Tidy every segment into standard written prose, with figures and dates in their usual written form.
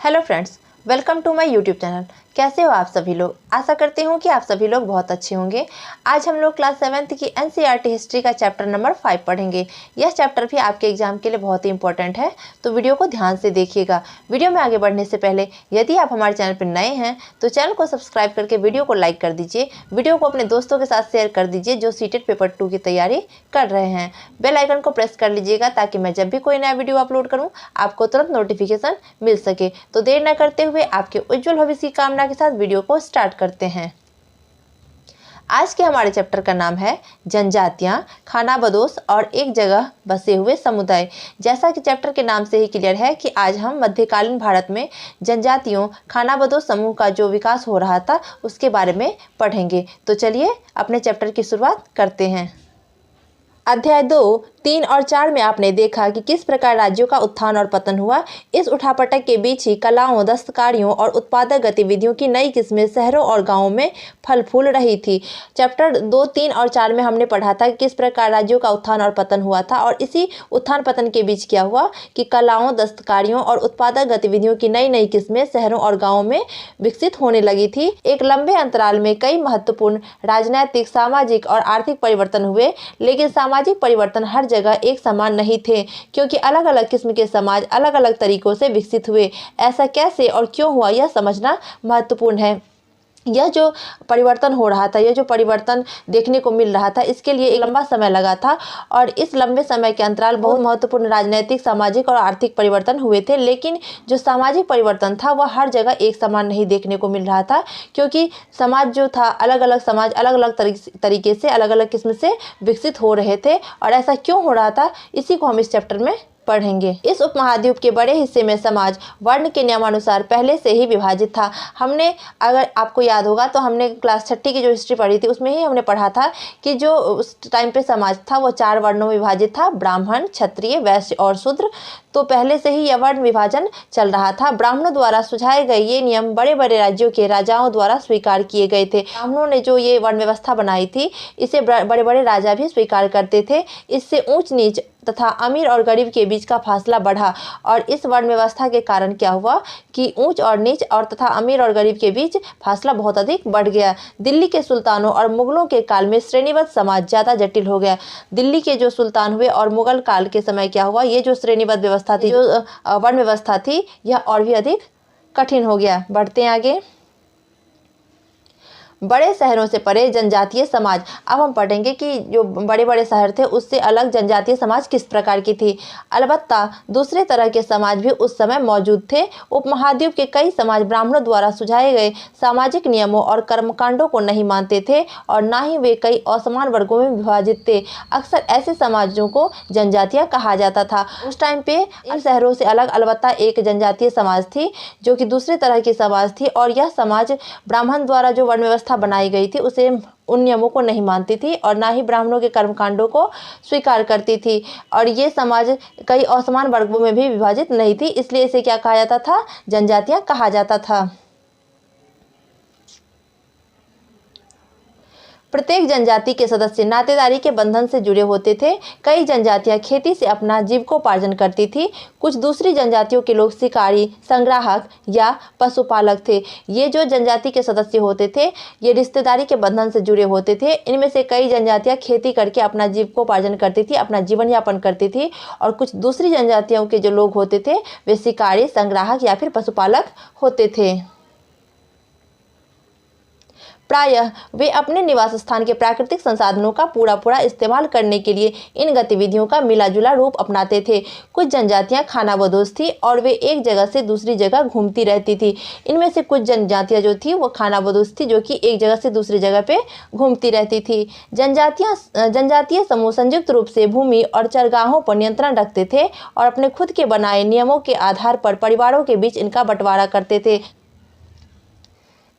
Hello friends, welcome to my YouTube channel. कैसे हो आप सभी लोग? आशा करती हूँ कि आप सभी लोग बहुत अच्छे होंगे। आज हम लोग क्लास 7th की एनसीईआरटी हिस्ट्री का चैप्टर नंबर 5 पढ़ेंगे। यह चैप्टर भी आपके एग्जाम के लिए बहुत ही इंपॉर्टेंट है, तो वीडियो को ध्यान से देखिएगा। वीडियो में आगे बढ़ने से पहले यदि आप हमारे चैनल पर नए हैं तो चैनल को सब्सक्राइब करके वीडियो को लाइक कर दीजिए। वीडियो को अपने दोस्तों के साथ शेयर कर दीजिए जो सीटेट पेपर 2 की तैयारी कर रहे हैं। बेल आइकन को प्रेस कर लीजिएगा ताकि मैं जब भी कोई नया वीडियो अपलोड करूँ आपको तुरंत नोटिफिकेशन मिल सके। तो देर न करते हुए आपके उज्जवल भविष्य की कामना के साथ वीडियो को स्टार्ट करते हैं। आज के हमारे चैप्टर का नाम है जनजातियां, खानाबदोश और एक जगह बसे हुए समुदाय। जैसा कि चैप्टर के नाम से ही क्लियर है कि आज हम मध्यकालीन भारत में जनजातियों, खानाबदोश समूह का जो विकास हो रहा था उसके बारे में पढ़ेंगे। तो चलिए अपने चैप्टर की शुरुआत करते हैं। अध्याय 2, 3 और 4 में आपने देखा कि किस प्रकार राज्यों का उत्थान और पतन हुआ। इस उठापटक के बीच ही कलाओं, दस्तकारियों और उत्पादक गतिविधियों की नई किस्में शहरों और गांवों में फल फूल रही थी। चैप्टर 2, 3 और 4 में हमने पढ़ा था कि किस प्रकार राज्यों का उत्थान और पतन हुआ था, और इसी उत्थान पतन के बीच क्या हुआ कि कलाओं, दस्तकारियों और उत्पादक गतिविधियों की नई नई किस्में शहरों और गाँवों में विकसित होने लगी थी। एक लंबे अंतराल में कई महत्वपूर्ण राजनैतिक, सामाजिक और आर्थिक परिवर्तन हुए, लेकिन सामाजिक परिवर्तन हर जगह एक समान नहीं थे, क्योंकि अलग अलग किस्म के समाज अलग अलग तरीकों से विकसित हुए। ऐसा कैसे और क्यों हुआ यह समझना महत्वपूर्ण है। यह जो परिवर्तन हो रहा था, यह जो परिवर्तन देखने को मिल रहा था, इसके लिए एक लंबा समय लगा था, और इस लंबे समय के अंतराल बहुत महत्वपूर्ण राजनीतिक, सामाजिक और आर्थिक परिवर्तन हुए थे। लेकिन जो सामाजिक परिवर्तन था वह हर जगह एक समान नहीं देखने को मिल रहा था, क्योंकि समाज जो था, अलग अलग समाज अलग अलग तरीके से, अलग अलग किस्म से विकसित हो रहे थे। और ऐसा क्यों हो रहा था इसी को हम इस चैप्टर में पढ़ेंगे। इस उपमहाद्वीप के बड़े हिस्से में समाज वर्ण के नियमानुसार पहले से ही विभाजित था। हमने, अगर आपको याद होगा तो हमने क्लास 6 की जो हिस्ट्री पढ़ी थी उसमें ही हमने पढ़ा था कि जो उस टाइम पे समाज था वो 4 वर्णों में विभाजित था: ब्राह्मण, क्षत्रिय, वैश्य और शूद्र। तो पहले से ही यह वर्ण विभाजन चल रहा था। ब्राह्मणों द्वारा सुझाए गए ये नियम बड़े बड़े राज्यों के राजाओं द्वारा स्वीकार किए गए थे। ब्राह्मणों ने जो ये वर्ण व्यवस्था बनाई थी इसे बड़े बड़े राजा भी स्वीकार करते थे। इससे ऊंच नीच तथा अमीर और गरीब के बीच का फासला बढ़ा, और इस वर्ण व्यवस्था के कारण क्या हुआ कि ऊंच और नीच और तथा अमीर और गरीब के बीच फासला बहुत अधिक बढ़ गया। दिल्ली के सुल्तानों और मुगलों के काल में श्रेणीबद्ध समाज ज़्यादा जटिल हो गया। दिल्ली के जो सुल्तान हुए और मुगल काल के समय क्या हुआ, ये जो श्रेणीबद्ध व्यवस्था थी, जो वर्ण व्यवस्था थी, यह और भी अधिक कठिन हो गया। बढ़ते हैं आगे। बड़े शहरों से परे जनजातीय समाज। अब हम पढ़ेंगे कि जो बड़े बड़े शहर थे उससे अलग जनजातीय समाज किस प्रकार की थी। अलबत्ता दूसरे तरह के समाज भी उस समय मौजूद थे। उपमहाद्वीप के कई समाज ब्राह्मणों द्वारा सुझाए गए सामाजिक नियमों और कर्मकांडों को नहीं मानते थे, और ना ही वे कई असमान वर्गों में विभाजित थे। अक्सर ऐसे समाजों को जनजातियाँ कहा जाता था। उस टाइम पे इन शहरों से अलग अलबत्ता एक जनजातीय समाज थी जो कि दूसरे तरह की समाज थी, और यह समाज ब्राह्मण द्वारा जो वर्ण व्यवस्था बनाई गई थी उसे, उन नियमों को नहीं मानती थी, और ना ही ब्राह्मणों के कर्मकांडों को स्वीकार करती थी। और ये समाज कई असमान वर्गों में भी विभाजित नहीं थी, इसलिए इसे क्या कहा जाता था? जनजातियां कहा जाता था। प्रत्येक जनजाति के सदस्य नातेदारी के बंधन से जुड़े होते थे। कई जनजातियां खेती से अपना जीविकोपार्जन करती थी। कुछ दूसरी जनजातियों के लोग शिकारी, संग्राहक या पशुपालक थे। ये जो जनजाति के सदस्य होते थे ये रिश्तेदारी के बंधन से जुड़े होते थे। इनमें से कई जनजातियां खेती करके अपना जीविकोपार्जन करती थी, अपना जीवन यापन करती थी, और कुछ दूसरी जनजातियों के जो लोग होते थे वे शिकारी, संग्राहक या फिर पशुपालक होते थे। प्रायः वे अपने निवास स्थान के प्राकृतिक संसाधनों का पूरा इस्तेमाल करने के लिए इन गतिविधियों का मिलाजुला रूप अपनाते थे। कुछ जनजातियां खानाबदोश थी और वे एक जगह से दूसरी जगह घूमती रहती थी। इनमें से कुछ जनजातियां जो थी वो खानाबदोश थी, जो कि एक जगह से दूसरी जगह पे घूमती रहती थी। जनजातीय समूह संयुक्त रूप से भूमि और चरगाहों पर नियंत्रण रखते थे और अपने खुद के बनाए नियमों के आधार पर परिवारों के बीच इनका बंटवारा करते थे।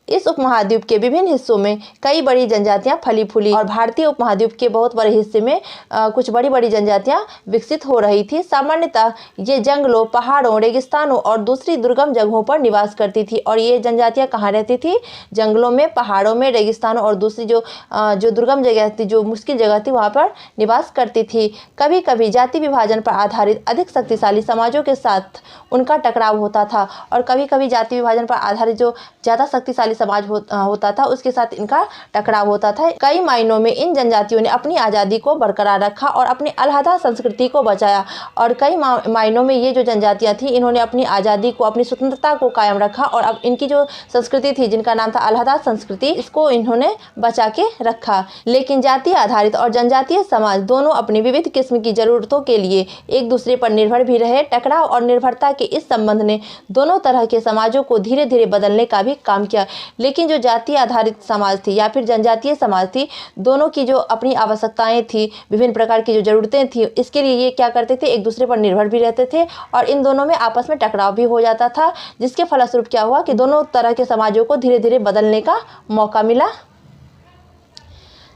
इस उपमहाद्वीप के विभिन्न हिस्सों में कई बड़ी जनजातियां फली फूली और भारतीय उपमहाद्वीप के बहुत बड़े हिस्से में कुछ बड़ी बड़ी जनजातियां विकसित हो रही थी। सामान्यतः ये जंगलों, पहाड़ों, रेगिस्तानों और दूसरी दुर्गम जगहों पर निवास करती थी। और ये जनजातियां कहाँ रहती थी? जंगलों में, पहाड़ों में, रेगिस्तानों और दूसरी जो दुर्गम जगह थी, जो मुश्किल जगह थी, वहाँ पर निवास करती थी। कभी कभी जाति विभाजन पर आधारित अधिक शक्तिशाली समाजों के साथ उनका टकराव होता था और कभी कभी जाति विभाजन पर आधारित जो ज़्यादा शक्तिशाली समाज होता था उसके साथ इनका टकराव होता था। कई मायनों में इन जनजातियों ने अपनी आज़ादी को बरकरार रखा और अपनी अलहदा संस्कृति को बचाया और कई मायनों में ये जो जनजातियाँ थी इन्होंने अपनी आज़ादी को, अपनी स्वतंत्रता को कायम रखा और अब इनकी जो संस्कृति थी जिनका नाम था अलहदा संस्कृति, इसको इन्होंने बचा के रखा। लेकिन जाति आधारित और जनजातीय समाज दोनों अपनी विविध किस्म की ज़रूरतों के लिए एक दूसरे पर निर्भर भी रहे। टकराव और निर्भरता के इस संबंध ने दोनों तरह के समाजों को धीरे धीरे बदलने का भी काम किया। लेकिन जो जाति आधारित समाज थी या फिर जनजातीय समाज थी, दोनों की जो अपनी आवश्यकताएं थी, विभिन्न प्रकार की जो ज़रूरतें थी, इसके लिए ये क्या करते थे, एक दूसरे पर निर्भर भी रहते थे और इन दोनों में आपस में टकराव भी हो जाता था, जिसके फलस्वरूप क्या हुआ कि दोनों तरह के समाजों को धीरे धीरे बदलने का मौका मिला।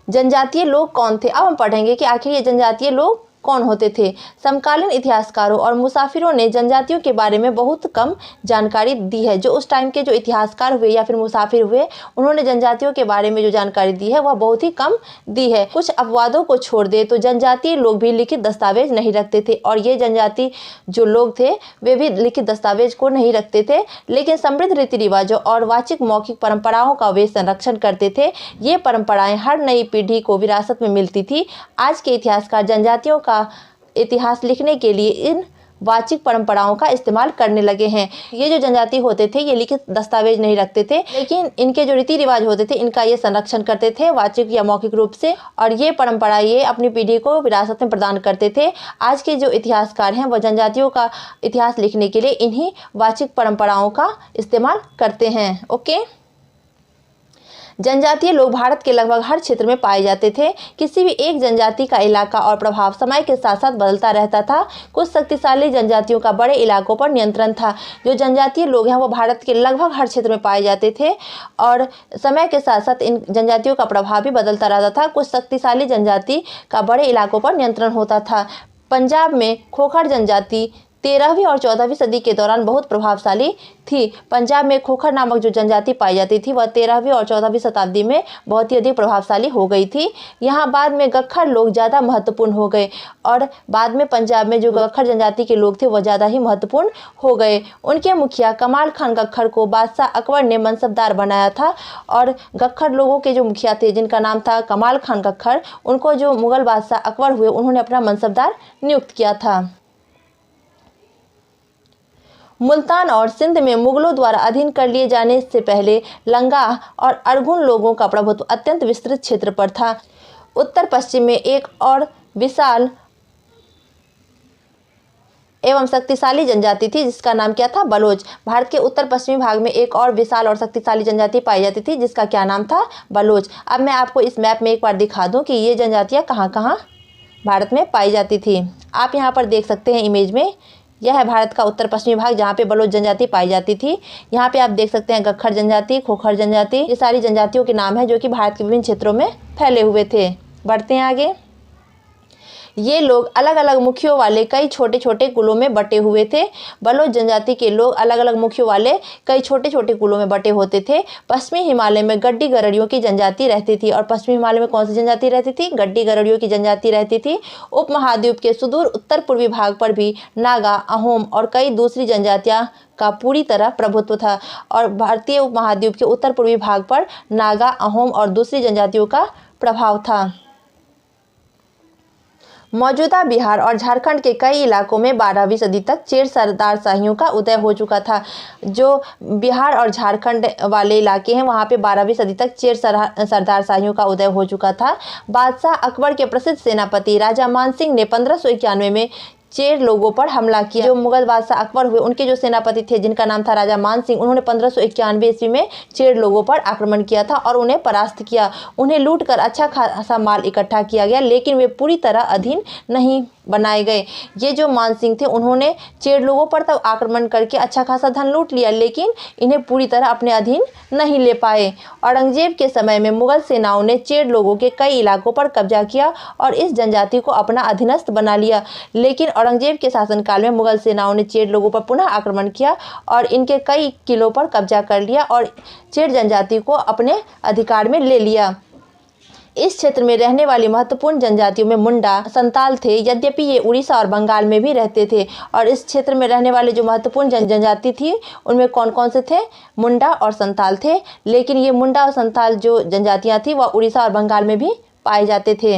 जनजातीय लोग कौन थे? अब हम पढ़ेंगे कि आखिर ये जनजातीय लोग कौन होते थे। समकालीन इतिहासकारों और मुसाफिरों ने जनजातियों के बारे में बहुत कम जानकारी दी है। जो उस टाइम के जो इतिहासकार हुए या फिर मुसाफिर हुए, उन्होंने जनजातियों के बारे में जो जानकारी दी है वह बहुत ही कम दी है। कुछ अपवादों को छोड़ दे तो जनजातीय लोग भी लिखित दस्तावेज नहीं रखते थे और ये जनजाति जो लोग थे वे भी लिखित दस्तावेज को नहीं रखते थे, लेकिन समृद्ध रीति रिवाजों और वाचिक मौखिक परंपराओं का वे संरक्षण करते थे। ये परंपराएं हर नई पीढ़ी को विरासत में मिलती थी। आज के इतिहासकार जनजातियों का इतिहास लिखने के लिए इन वाचिक परंपराओं का इस्तेमाल करने लगे हैं। ये जो जनजाति होते थे ये लिखित दस्तावेज नहीं रखते थे, लेकिन इनके जो रीति रिवाज होते थे इनका ये संरक्षण करते थे वाचिक या मौखिक रूप से, और ये परंपरा ये अपनी पीढ़ी को विरासत में प्रदान करते थे। आज के जो इतिहासकार हैं वह जनजातियों का इतिहास लिखने के लिए इन्हीं वाचिक परंपराओं का इस्तेमाल करते हैं। ओके, जनजातीय लोग भारत के लगभग हर क्षेत्र में पाए जाते थे। किसी भी एक जनजाति का इलाका और प्रभाव समय के साथ साथ बदलता रहता था। कुछ शक्तिशाली जनजातियों का बड़े इलाकों पर नियंत्रण था। जो जनजातीय लोग हैं वो भारत के लगभग हर क्षेत्र में पाए जाते थे और समय के साथ साथ इन जनजातियों का प्रभाव भी बदलता रहता था। कुछ शक्तिशाली जनजाति का बड़े इलाकों पर नियंत्रण होता था। पंजाब में खोखर जनजाति 13वीं और 14वीं सदी के दौरान बहुत प्रभावशाली थी। पंजाब में खोखर नामक जो जनजाति पाई जाती थी वह 13वीं और 14वीं शताब्दी में बहुत ही अधिक प्रभावशाली हो गई थी। यहाँ बाद में गख्खर लोग ज़्यादा महत्वपूर्ण हो गए और बाद में पंजाब में जो गख्खर जनजाति के लोग थे वह ज़्यादा ही महत्वपूर्ण हो गए। उनके मुखिया कमाल खान गख्खर को बादशाह अकबर ने मनसबदार बनाया था और गख्खर लोगों के जो मुखिया थे जिनका नाम था कमाल खान गख्खर, उनको जो मुगल बादशाह अकबर हुए उन्होंने अपना मनसबदार नियुक्त किया था। मुल्तान और सिंध में मुगलों द्वारा अधीन कर लिए जाने से पहले लंगाह और अरगुन लोगों का प्रभुत्व अत्यंत विस्तृत क्षेत्र पर था। उत्तर पश्चिम में एक और विशाल एवं शक्तिशाली जनजाति थी जिसका नाम क्या था? बलोच। भारत के उत्तर पश्चिमी भाग में एक और विशाल और शक्तिशाली जनजाति पाई जाती थी जिसका क्या नाम था? बलोच। अब मैं आपको इस मैप में एक बार दिखा दूं कि ये जनजातियाँ कहाँ कहाँ भारत में पाई जाती थी। आप यहाँ पर देख सकते हैं इमेज में, यह है भारत का उत्तर पश्चिमी भाग जहाँ पे बलोच जनजाति पाई जाती थी। यहाँ पे आप देख सकते हैं गख्खर जनजाति, खोखर जनजाति, ये सारी जनजातियों के नाम हैं जो कि भारत के विभिन्न क्षेत्रों में फैले हुए थे। बढ़ते हैं आगे। ये लोग अलग अलग मुखियों वाले कई छोटे छोटे कुलों में बटे हुए थे। बलोच जनजाति के लोग अलग अलग मुखियों वाले कई छोटे छोटे कुलों में बटे होते थे। पश्चिमी हिमालय में गड्डी गरड़ियों की जनजाति रहती थी। और पश्चिमी हिमालय में कौन सी जनजाति रहती थी? गड्डी गरड़ियों की जनजाति रहती थी। उपमहाद्वीप के सुदूर उत्तर पूर्वी भाग पर भी नागा, अहोम और कई दूसरी जनजातियाँ का पूरी तरह प्रभुत्व था। और भारतीय उपमहाद्वीप के उत्तर पूर्वी भाग पर नागा, अहोम और दूसरी जनजातियों का प्रभाव था। मौजूदा बिहार और झारखंड के कई इलाकों में 12वीं सदी तक चेर सरदारशाहियों का उदय हो चुका था। जो बिहार और झारखंड वाले इलाके हैं वहाँ पे 12वीं सदी तक चेर सरदारशाहियों का उदय हो चुका था। बादशाह अकबर के प्रसिद्ध सेनापति राजा मानसिंह ने 1591 में चेर लोगों पर हमला किया। जो मुगल बादशाह अकबर हुए उनके जो सेनापति थे जिनका नाम था राजा मानसिंह, उन्होंने 1591 ईस्वी में चेर लोगों पर आक्रमण किया था और उन्हें परास्त किया। उन्हें लूट कर अच्छा खासा माल इकट्ठा किया गया, लेकिन वे पूरी तरह अधीन नहीं बनाए गए। ये जो मानसिंह थे उन्होंने चेर लोगों पर तब आक्रमण करके अच्छा खासा धन लूट लिया, लेकिन इन्हें पूरी तरह अपने अधीन नहीं ले पाए। औरंगजेब के समय में मुगल सेनाओं ने चेर लोगों के कई इलाकों पर कब्जा किया और इस जनजाति को अपना अधीनस्थ बना लिया। लेकिन औरंगजेब के शासनकाल में मुगल सेनाओं ने चेर लोगों पर पुनः आक्रमण किया और इनके कई किलों पर कब्जा कर लिया और चेर जनजाति को अपने अधिकार में ले लिया। इस क्षेत्र में रहने वाली महत्वपूर्ण जनजातियों में मुंडा, संताल थे। यद्यपि ये उड़ीसा और बंगाल में भी रहते थे। और इस क्षेत्र में रहने वाले जो महत्वपूर्ण जनजाति थी उनमें कौन कौन से थे? मुंडा और संताल थे। लेकिन ये मुंडा और संताल जो जनजातियां थी वह उड़ीसा और बंगाल में भी पाए जाते थे।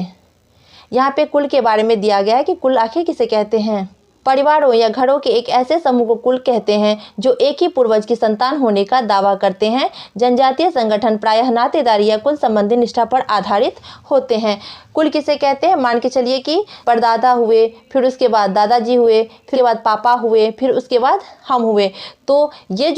यहाँ पे कुल के बारे में दिया गया है कि कुल आखिर किसे कहते हैं। परिवारों या घरों के एक ऐसे समूह को कुल कहते हैं जो एक ही पूर्वज की संतान होने का दावा करते हैं। जनजातीय संगठन प्रायः नातेदारी या कुल संबंधी निष्ठा पर आधारित होते हैं। कुल किसे कहते हैं? मान के चलिए कि परदादा हुए, फिर उसके बाद दादाजी हुए, फिर उसके बाद पापा हुए, फिर उसके बाद हम हुए। तो ये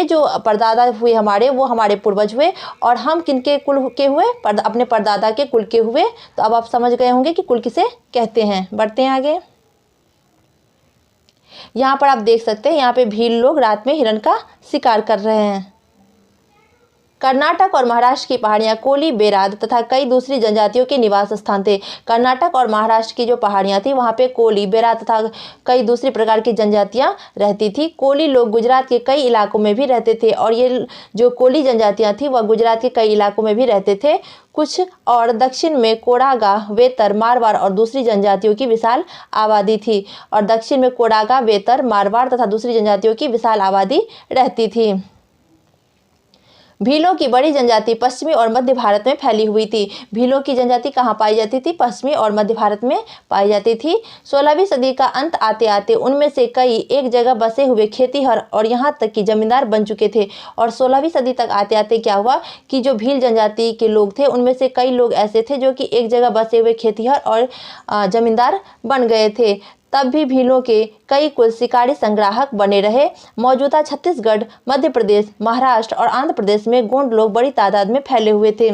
जो परदादा हुए हमारे, वो हमारे पूर्वज हुए। और हम किनके कुल के हुए? अपने परदादा के कुल के हुए। तो अब आप समझ गए होंगे कि कुल किसे कहते हैं। बढ़ते हैं आगे। यहाँ पर आप देख सकते हैं, यहाँ पे भील लोग रात में हिरण का शिकार कर रहे हैं। कर्नाटक और महाराष्ट्र की पहाड़ियाँ कोली, बेराद तथा कई दूसरी जनजातियों के निवास स्थान थे। कर्नाटक और महाराष्ट्र की जो पहाड़ियाँ थी वहाँ पे कोली, बेराद तथा कई दूसरी प्रकार की जनजातियाँ रहती थी। कोली लोग गुजरात के कई इलाकों में भी रहते थे और ये जो कोली जनजातियाँ थी वह गुजरात के कई इलाकों में भी रहते थे। कुछ और दक्षिण में कोडागा, वेतर, मारवाड़ और दूसरी जनजातियों की विशाल आबादी थी। और दक्षिण में कोडागा, वेतर, मारवाड़ तथा दूसरी जनजातियों की विशाल आबादी रहती थी। भीलों की बड़ी जनजाति पश्चिमी और मध्य भारत में फैली हुई थी। भीलों की जनजाति कहाँ पाई जाती थी? पश्चिमी और मध्य भारत में पाई जाती थी। 16वीं सदी का अंत आते आते उनमें से कई एक जगह बसे हुए खेतीहर और यहाँ तक कि जमींदार बन चुके थे। और 16वीं सदी तक आते आते क्या हुआ कि जो भील जनजाति के लोग थे उनमें से कई लोग ऐसे थे जो कि एक जगह बसे हुए खेतीहर और जमींदार बन गए थे। तब भी भीलों के कई कुल शिकारी संग्राहक बने रहे। मौजूदा छत्तीसगढ़, मध्य प्रदेश, महाराष्ट्र और आंध्र प्रदेश में गोंड लोग बड़ी तादाद में फैले हुए थे।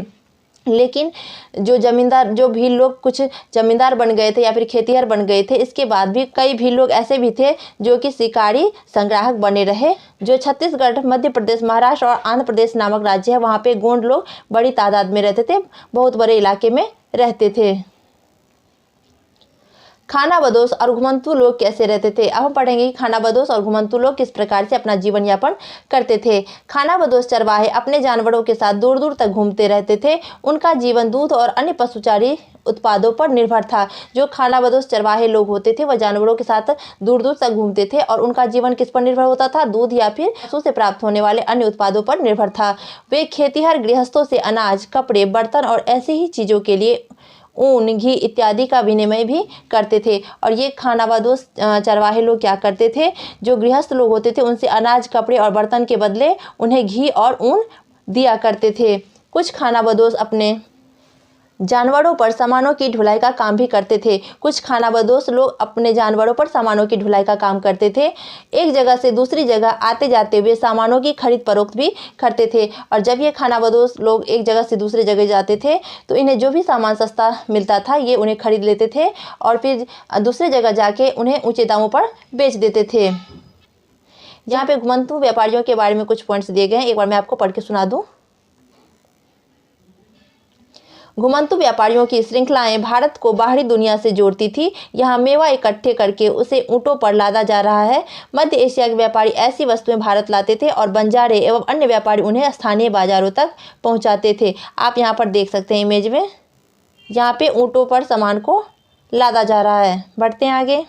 लेकिन जो भील लोग कुछ जमींदार बन गए थे या फिर खेतीहर बन गए थे, इसके बाद भी कई भील लोग ऐसे भी थे जो कि शिकारी संग्राहक बने रहे। जो छत्तीसगढ़, मध्य प्रदेश, महाराष्ट्र और आंध्र प्रदेश नामक राज्य है वहाँ पे गोंड लोग बड़ी तादाद में रहते थे, बहुत बड़े इलाके में रहते थे। खानाबदोश और घुमंतू लोग कैसे रहते थे? अब हम पढ़ेंगे कि खानाबदोश और घुमंतू लोग किस प्रकार से अपना जीवन यापन करते थे। खानाबदोश चरवाहे अपने जानवरों के साथ दूर दूर तक घूमते रहते थे। उनका जीवन दूध और अन्य पशुचारी उत्पादों पर निर्भर था। जो खानाबदोश चरवाहे लोग होते थे वह जानवरों के साथ दूर दूर तक घूमते थे और उनका जीवन किस पर निर्भर होता था? दूध या फिर पशु से प्राप्त होने वाले अन्य उत्पादों पर निर्भर था। वे खेतीहर गृहस्थों से अनाज, कपड़े, बर्तन और ऐसी ही चीज़ों के लिए ऊन, घी इत्यादि का विनिमय भी करते थे। और ये खानाबदोश चरवाहे लोग क्या करते थे? जो गृहस्थ लोग होते थे उनसे अनाज, कपड़े और बर्तन के बदले उन्हें घी और ऊन दिया करते थे। कुछ खानाबदोश अपने जानवरों पर सामानों की ढुलाई का काम भी करते थे। कुछ खानाबदोश लोग अपने जानवरों पर सामानों की ढुलाई का काम करते थे। एक जगह से दूसरी जगह आते जाते हुए सामानों की खरीद फरोख्त भी करते थे। और जब ये खानाबदोश लोग एक जगह से दूसरी जगह जाते थे तो इन्हें जो भी सामान सस्ता मिलता था ये उन्हें खरीद लेते थे और फिर दूसरी जगह जाके उन्हें ऊँचे दामों पर बेच देते थे। यहाँ पे घुमंतू व्यापारियों के बारे में कुछ पॉइंट्स दिए गए हैं, एक बार मैं आपको पढ़ के सुना दूँ। घुमंतू व्यापारियों की श्रृंखलाएं भारत को बाहरी दुनिया से जोड़ती थी। यहाँ मेवा इकट्ठे करके उसे ऊँटों पर लादा जा रहा है। मध्य एशिया के व्यापारी ऐसी वस्तुएं भारत लाते थे और बंजारे एवं अन्य व्यापारी उन्हें स्थानीय बाजारों तक पहुँचाते थे। आप यहाँ पर देख सकते हैं इमेज में, यहाँ पे ऊँटों पर सामान को लादा जा रहा है। बढ़ते हैं आगे।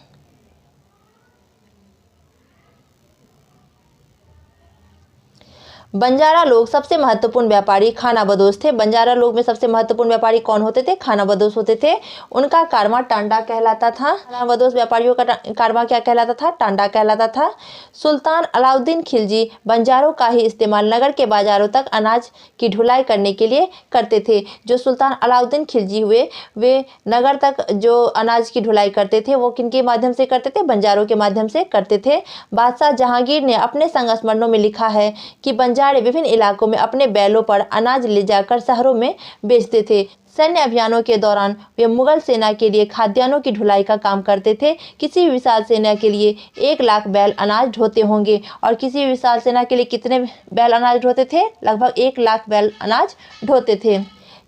बंजारा लोग सबसे महत्वपूर्ण व्यापारी खानाबदोश थे। बंजारा लोग में सबसे महत्वपूर्ण व्यापारी कौन होते थे? खानाबदोश होते थे। उनका कारवा टांडा कहलाता था। खानाबदोश व्यापारियों का कारवा क्या कहलाता था? टांडा कहलाता था। सुल्तान अलाउद्दीन खिलजी बंजारों का ही इस्तेमाल नगर के बाजारों तक अनाज की ढुलाई करने के लिए करते थे। जो सुल्तान अलाउद्दीन खिलजी हुए वे नगर तक जो अनाज की ढुलाई करते थे वो किनके माध्यम से करते थे? बंजारों के माध्यम से करते थे। बादशाह जहांगीर ने अपने संस्मरणों में लिखा है कि बंजारे विभिन्न इलाकों में अपने बैलों पर अनाज ले जाकर शहरों में बेचते थे। सैन्य अभियानों के दौरान वे मुगल सेना के लिए खाद्यान्नों की ढुलाई का काम करते थे। किसी भी विशाल सेना के लिए 1 लाख बैल अनाज ढोते होंगे, और किसी भी विशाल सेना के लिए कितने बैल अनाज ढोते थे? लगभग 1 लाख बैल अनाज ढोते थे।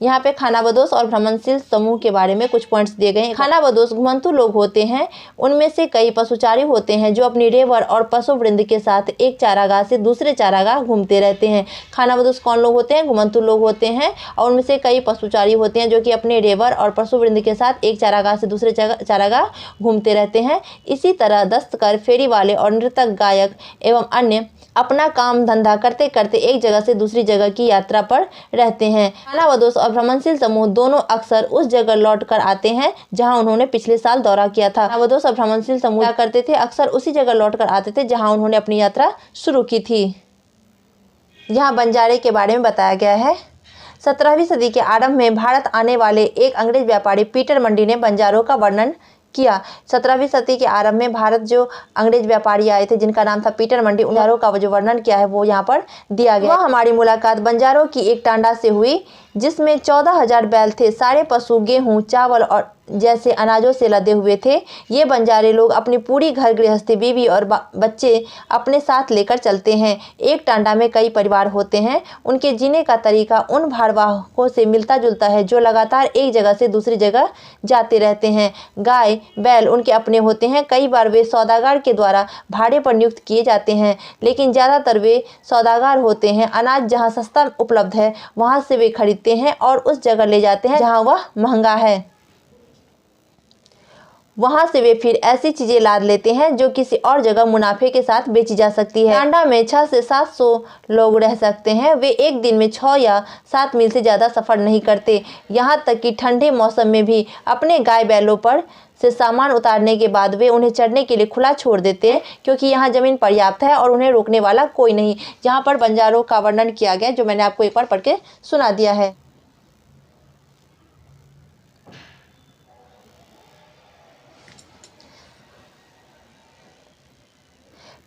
यहाँ पे खानाबदोश और भ्रमणशील समूह के बारे में कुछ पॉइंट्स दिए गए हैं। खानाबदोश घुमंतु लोग होते हैं। उनमें से कई पशुचारी होते हैं जो अपनी रेवर और पशु वृंद के साथ एक चारागाह से दूसरे चारागाह घूमते रहते हैं। खानाबदोश कौन लोग होते हैं? घुमंतु लोग होते हैं। और उनमें से कई पशुचारी होते हैं जो कि अपने रेवर और पशु वृंद के साथ एक चारागाह से दूसरे चारागाह घूमते रहते हैं। इसी तरह दस्तकर, फेरी वाले और नृतक, गायक एवं अन्य अपना काम धंधा करते करते एक जगह से दूसरी जगह की यात्रा पर रहते हैं। खानाबदोश और भ्रमणशील समूह दोनों अक्सर उस जगह लौट कर आते हैं जहां उन्होंने पिछले साल दौरा किया था। खानाबदोश और भ्रमणशील समूह क्या करते थे? अक्सर उसी जगह लौट कर आते थे जहां उन्होंने अपनी यात्रा शुरू की थी। यहाँ बंजारे के बारे में बताया गया है। 17वीं सदी के आरंभ में भारत आने वाले एक अंग्रेज व्यापारी पीटर मंडी ने बंजारों का वर्णन किया। 17वीं सदी के आरंभ में भारत जो अंग्रेज व्यापारी आए थे जिनका नाम था पीटर मंडी, बंजारों का जो वर्णन किया है वो यहाँ पर दिया गया। वह हमारी मुलाकात बंजारों की एक टांडा से हुई जिसमें 14,000 बैल थे। सारे पशु गेहूं, चावल और जैसे अनाजों से लदे हुए थे। ये बंजारे लोग अपनी पूरी घर गृहस्थी, बीवी और बच्चे अपने साथ लेकर चलते हैं। एक टांडा में कई परिवार होते हैं। उनके जीने का तरीका उन भारवाहकों से मिलता जुलता है जो लगातार एक जगह से दूसरी जगह जाते रहते हैं। गाय बैल उनके अपने होते हैं। कई बार वे सौदागर के द्वारा भाड़े पर नियुक्त किए जाते हैं, लेकिन ज़्यादातर वे सौदागर होते हैं। अनाज जहाँ सस्ता उपलब्ध है वहाँ से वे खरीदते हैं और उस जगह ले जाते हैं जहाँ वह महंगा है। वहां से वे फिर ऐसी चीजें लाद लेते हैं जो किसी और जगह मुनाफे के साथ बेची जा सकती है। टांडा में 6 से 700 लोग रह सकते हैं। वे एक दिन में 6 या 7 मील से ज़्यादा सफ़र नहीं करते। यहाँ तक कि ठंडे मौसम में भी अपने गाय बैलों पर से सामान उतारने के बाद वे उन्हें चढ़ने के लिए खुला छोड़ देते हैं, क्योंकि यहाँ ज़मीन पर्याप्त है और उन्हें रोकने वाला कोई नहीं। यहाँ पर बंजारों का वर्णन किया गया जो मैंने आपको एक बार पढ़ के सुना दिया है।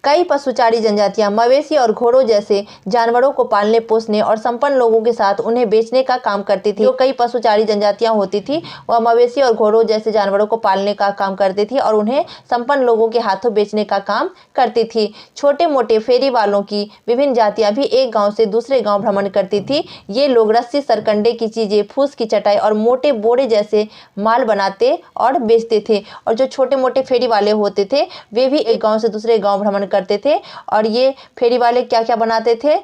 कई पशुचारी जनजातियां मवेशी और घोड़ों जैसे जानवरों को पालने पोसने और संपन्न लोगों के साथ उन्हें बेचने का काम करती थी। जो कई पशुचारी जनजातियां होती थी वह मवेशी और घोड़ों जैसे जानवरों को पालने का काम करती थी और उन्हें संपन्न लोगों के हाथों बेचने का काम करती थी। छोटे मोटे फेरी वालों की विभिन्न जातियां भी एक गाँव से दूसरे गाँव भ्रमण करती थी। ये लोग रस्सी, सरकंडे की चीजें, फूस की चटाई और मोटे बोरे जैसे माल बनाते और बेचते थे। और जो छोटे मोटे फेरी वाले होते थे वे भी एक गाँव से दूसरे गाँव भ्रमण करते थे। और ये फेरी वाले क्या क्या बनाते थे?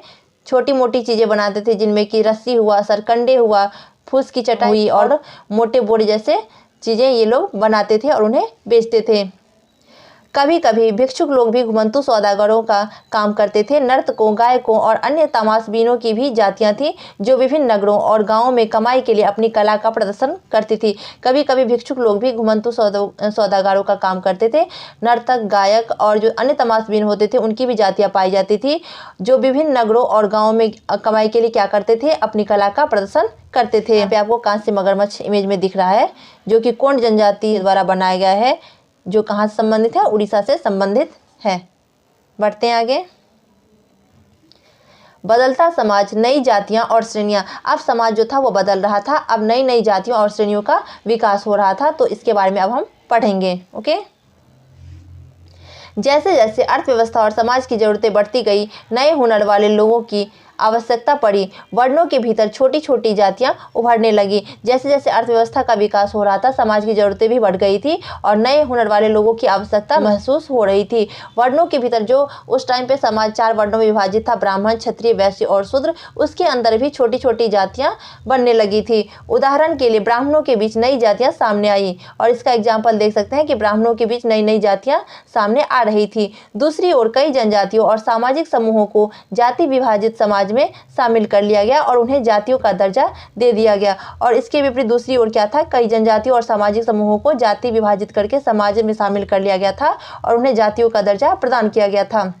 छोटी मोटी चीजें बनाते थे, जिनमें कि रस्सी हुआ, सरकंडे हुआ, फूस की चटाई हुई और मोटे बोरे जैसे चीजें ये लोग बनाते थे और उन्हें बेचते थे। कभी कभी भिक्षुक लोग भी घुमंतु सौदागरों का काम करते थे। नर्तकों, गायकों और अन्य तमाशबीनों की भी जातियां थीं जो विभिन्न नगरों और गांवों में कमाई के लिए अपनी कला का प्रदर्शन करती थी। कभी कभी भिक्षुक लोग भी घुमंतु सौदागरों का काम करते थे। नर्तक, गायक और जो अन्य तमाशबीन होते थे उनकी भी जातियाँ पाई जाती थी जो विभिन्न नगरों और गाँवों में कमाई के लिए क्या करते थे? अपनी कला का प्रदर्शन करते थे। यहाँ पे आपको कांस्य मगरमच्छ इमेज में दिख रहा है जो कि कोंड जनजाति द्वारा बनाया गया है, जो कहाँ से संबंधित है? उड़ीसा से संबंधित है। बढ़ते हैं आगे। बदलता समाज, नई जातियां और श्रेणियां। अब समाज जो था वो बदल रहा था। अब नई नई जातियों और श्रेणियों का विकास हो रहा था, तो इसके बारे में अब हम पढ़ेंगे। ओके। जैसे जैसे अर्थव्यवस्था और समाज की जरूरतें बढ़ती गई, नए हुनर वाले लोगों की आवश्यकता पड़ी। वर्णों के भीतर छोटी छोटी जातियां उभरने लगी। जैसे जैसे अर्थव्यवस्था का विकास हो रहा था, समाज की जरूरतें भी बढ़ गई थी और नए हुनर वाले लोगों की आवश्यकता महसूस हो रही थी। वर्णों के भीतर जो उस टाइम पे समाज 4 वर्णों में विभाजित था, ब्राह्मण, क्षत्रिय, वैश्य और शूद्र, उसके अंदर भी छोटी छोटी जातियां बनने लगी थी। उदाहरण के लिए ब्राह्मणों के बीच नई जातियां सामने आई, और इसका एग्जाम्पल देख सकते हैं कि ब्राह्मणों के बीच नई नई जातियां सामने आ रही थी। दूसरी ओर कई जनजातियों और सामाजिक समूहों को जाति विभाजित समाज में शामिल कर लिया गया और उन्हें जातियों का दर्जा दे दिया गया। और इसके विपरीत दूसरी ओर क्या था? कई जनजातियों और सामाजिक समूहों को जाति विभाजित करके समाज में शामिल कर लिया गया था और उन्हें जातियों का दर्जा प्रदान किया गया था।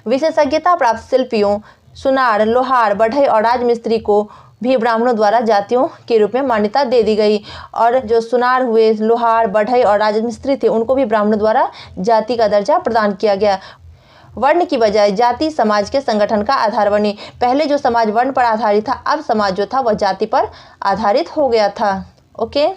विशेषज्ञता प्राप्त शिल्पियों, सुनार, लोहार, बढ़ई और राजमिस्त्री को भी ब्राह्मणों द्वारा जातियों के रूप में मान्यता दे दी गई। और जो सुनार हुए, लोहार, बढ़ई और राजमिस्त्री थे, उनको भी ब्राह्मणों द्वारा जाति का दर्जा प्रदान किया गया। वर्ण की बजाय जाति समाज के संगठन का आधार बनी। पहले जो समाज वर्ण पर आधारित था, अब समाज जो था वह जाति पर आधारित हो गया था। ओके,